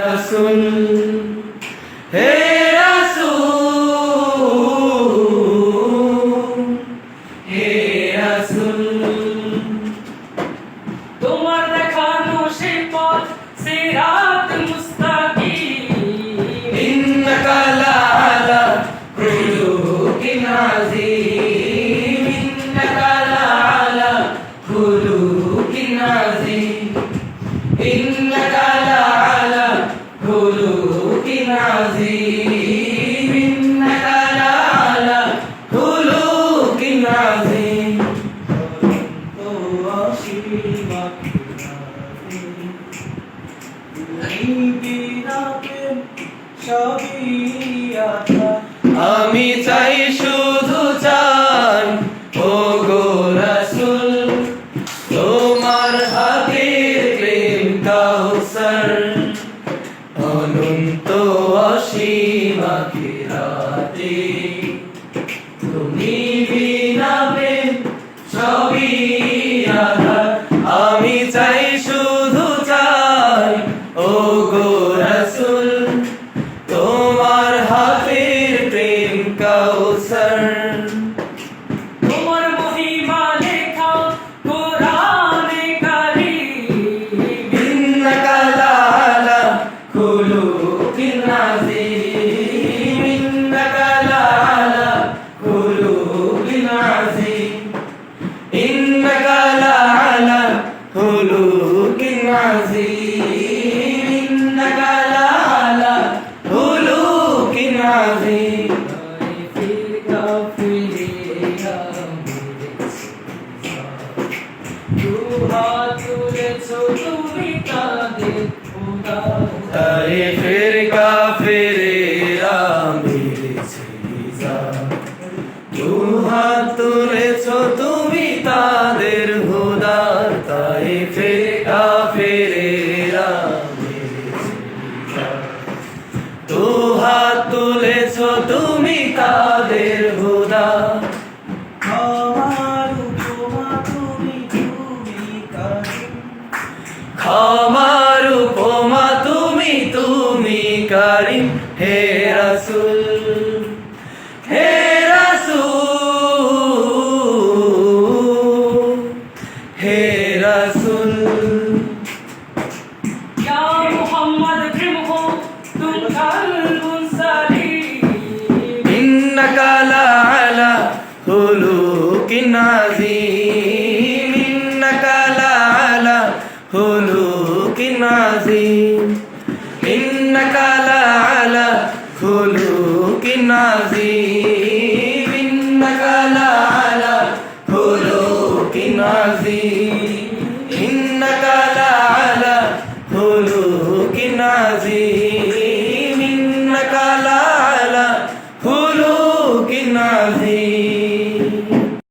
রাসূল হে রাসূল হে রাসূল তোমার দেখানো সেই পথ সিরাত মুস্তাকিম ইন্নাকা লাআলা খুলুকিন আযীম ইন্নাকা লাআলা খুলুকিন আযীম ইন্নাকা লাআলা খুলুকিন আযীম ইন্নাকা লাআলা খুলুকিন আযীম আমি চাই শুধু চাই ও গো রাসূল তোমার হাতের প্রেম কাউসার অনন্ত অসীম আখিরাতে তুমি বিনা প্রেম সবই আঁধার আমি চাই শুধু চাই ও গো রাসূল তোমার হাতের প্রেম কাউসার তোমার মহিমা লেখা কোরআনে কারীম ইন্নাকা লাআলা খুলুকিন আযীম ইন্নাকা লাআলা খুলুকিন আযীম ইন্নাকা লাআলা খুলুকিন আযীম ইন্নাকা লাআলা খুলুকিন আযীম তারিফের কাফেরেরা মেরেছে নিজাম দু হাত তুলেছো তুমি তাদের হুদার তারিফের কাফেরেরা মেরেছে নিজাম দু হাত তুলেছো তুমি তাদের হুদার ক্ষমার উপমা তুমি তুমি কারীম হে রাসূল হে রাসূল হে রাসূল ইয়া মুহাম্মদ প্রেমহো তুম কালবুন সালিম ইন্নাকা লাআলা খুলুকিন আযীম ইন্নাকা লাআলা খুলুকিন আযীম ইন্নাকা লাআলা খুলুকিন আযীম।